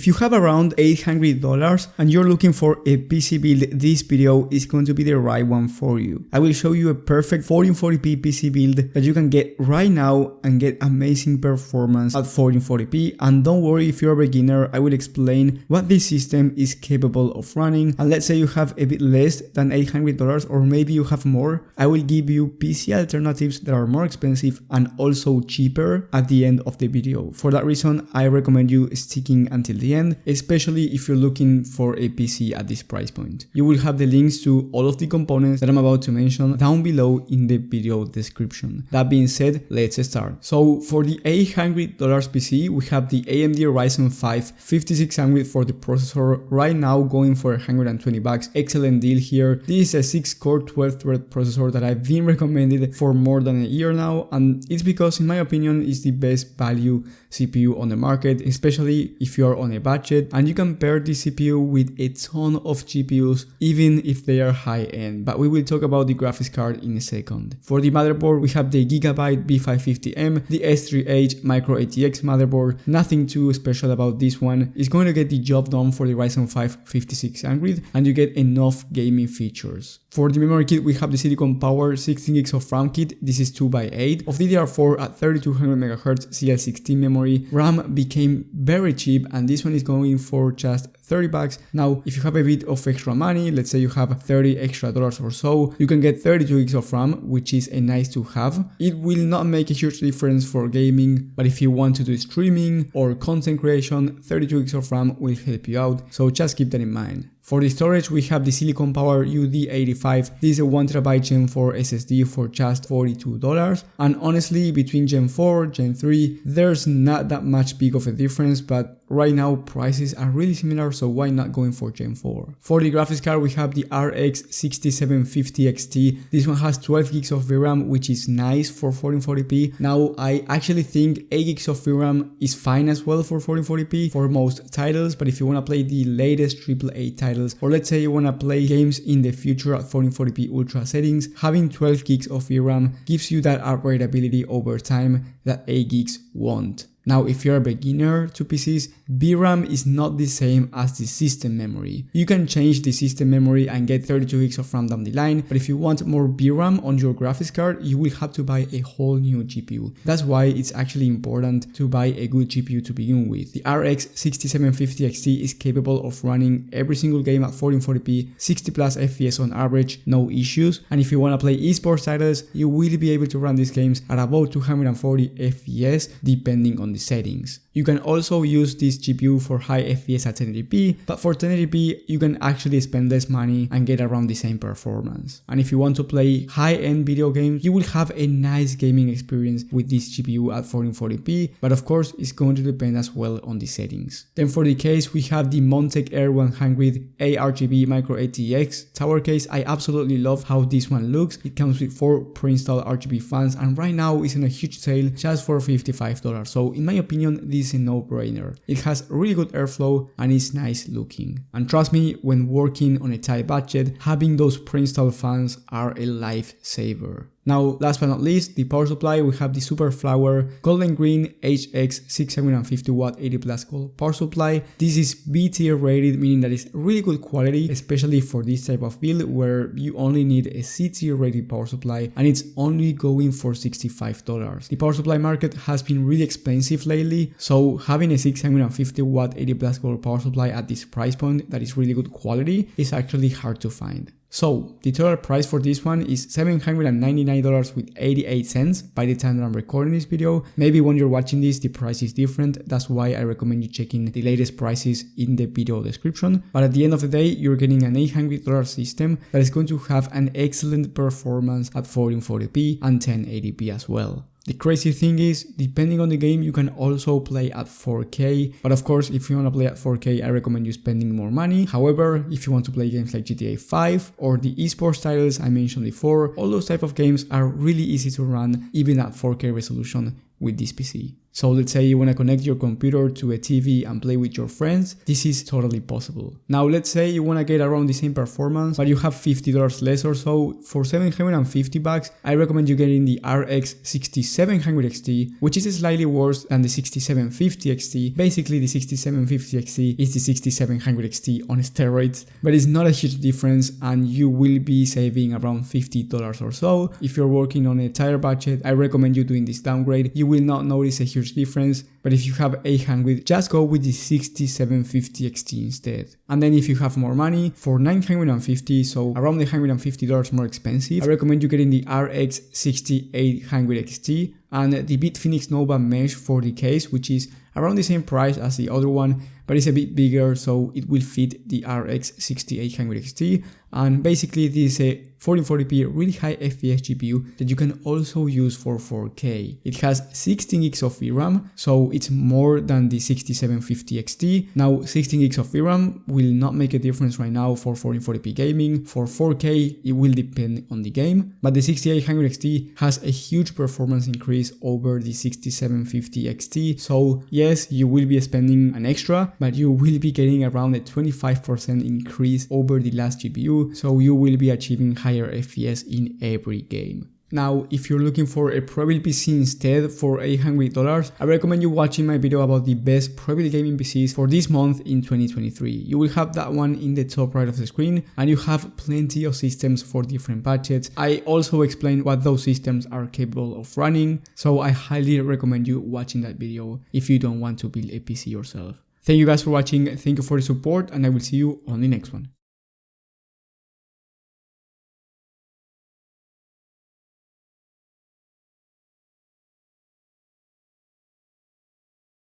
If you have around $800 and you're looking for a PC build, this video is going to be the right one for you. I will show you a perfect 1440p PC build that you can get right now and get amazing performance at 1440p. And don't worry if you're a beginner, I will explain what this system is capable of running. And let's say you have a bit less than $800 or maybe you have more, I will give you PC alternatives that are more expensive and also cheaper at the end of the video. For that reason, I recommend you sticking until the end, especially if you're looking for a PC at this price point. You will have the links to all of the components that I'm about to mention down below in the video description. That being said, let's start. So for the $800 PC, we have the AMD Ryzen 5 5600 for the processor, right now going for $120. Excellent deal here. This is a 6-core 12-thread processor that I've been recommended for more than a year now, and it's because in my opinion it's the best value CPU on the market, especially if you are on a budget, and you can pair this CPU with a ton of GPUs even if they are high-end, but we will talk about the graphics card in a second. For the motherboard, we have the Gigabyte B550M, the S3H Micro ATX motherboard. Nothing too special about this one. It's going to get the job done for the Ryzen 5 5600 and you get enough gaming features. For the memory kit, we have the Silicon Power 16GB of RAM kit. This is 2x8 of DDR4 at 3200 MHz CL16 memory. RAM became very cheap and this one is going for just $30. Now, if you have a bit of extra money, let's say you have $30 extra or so, you can get 32GB of RAM, which is a nice to have. It will not make a huge difference for gaming, but if you want to do streaming or content creation, 32GB of RAM will help you out, so just keep that in mind. For the storage, we have the Silicon Power UD85. This is a 1TB Gen 4 SSD for just $42. And honestly, between Gen 4, Gen 3, there's not that much big of a difference, but right now prices are really similar, so why not going for Gen 4? For the graphics card, we have the RX 6750 XT. This one has 12GB of VRAM, which is nice for 1440p. Now, I actually think 8GB of VRAM is fine as well for 1440p for most titles, but if you want to play the latest AAA titles, or let's say you want to play games in the future at 1440p ultra settings, having 12GB of VRAM gives you that upgradability over time that 8GB won't. Now, if you're a beginner to PCs, VRAM is not the same as the system memory. You can change the system memory and get 32GB of RAM down the line, but if you want more VRAM on your graphics card, you will have to buy a whole new GPU. That's why it's actually important to buy a good GPU to begin with. The RX 6750 XT is capable of running every single game at 1440p, 60 plus FPS on average, no issues. And if you want to play esports titles, you will be able to run these games at about 240 FPS depending on the settings. You can also use this GPU for high FPS at 1080p, but for 1080p you can actually spend less money and get around the same performance. And if you want to play high-end video games, you will have a nice gaming experience with this GPU at 1440p, but of course it's going to depend as well on the settings. Then for the case, we have the Montech Air 100 ARGB Micro ATX tower case. I absolutely love how this one looks. It comes with 4 pre-installed RGB fans and right now it's in a huge sale just for $55. So in my opinion, this is a no-brainer. It has really good airflow and is nice looking. And trust me, when working on a tight budget, having those pre-installed fans are a lifesaver. Now, last but not least, the power supply, we have the Superflower Golden Green HX 650W 80 plus gold power supply. This is B tier rated, meaning that it's really good quality, especially for this type of build where you only need a C tier rated power supply and it's only going for $65. The power supply market has been really expensive lately, so having a 650W 80 plus gold power supply at this price point that is really good quality is actually hard to find. So the total price for this one is $799 with 88 cents by the time that I'm recording this video. Maybe when you're watching this, the price is different. That's why I recommend you checking the latest prices in the video description. But at the end of the day, you're getting an $800 system that is going to have an excellent performance at 1440p and 1080p as well. The crazy thing is, depending on the game, you can also play at 4K, but of course, if you want to play at 4K, I recommend you spending more money. However, if you want to play games like GTA 5 or the esports titles I mentioned before, all those type of games are really easy to run even at 4K resolution with this PC. So let's say you want to connect your computer to a TV and play with your friends, this is totally possible. Now let's say you want to get around the same performance, but you have $50 less or so. For $750, I recommend you getting the RX 6700 XT, which is slightly worse than the 6750 XT. Basically the 6750 XT is the 6700 XT on steroids, but it's not a huge difference and you will be saving around $50 or so. If you're working on a tighter budget, I recommend you doing this downgrade. You will not notice a huge difference, but if you have 800, just go with the 6750 XT instead. And then if you have more money, for $950, so around the $150 more expensive, I recommend you getting the RX 6800 XT and the Bitfinex Nova Mesh for the case, which is around the same price as the other one, but it's a bit bigger, so it will fit the RX 6800 XT. And basically this is a 1440p really high FPS GPU that you can also use for 4K. It has 16 gigs of VRAM, so it's more than the 6750 XT. Now 16 gigs of VRAM will not make a difference right now for 1440p gaming. For 4K it will depend on the game, but the 6800 XT has a huge performance increase over the 6750 XT. So yes, you will be spending an extra, but you will be getting around a 25% increase over the last GPU, so you will be achieving higher FPS in every game. Now, if you're looking for a Prebuilt PC instead for $800, I recommend you watching my video about the best Prebuilt gaming PCs for this month in 2023. You will have that one in the top right of the screen, and you have plenty of systems for different budgets. I also explain what those systems are capable of running, so I highly recommend you watching that video if you don't want to build a PC yourself. Thank you guys for watching, thank you for the support, and I will see you on the next one.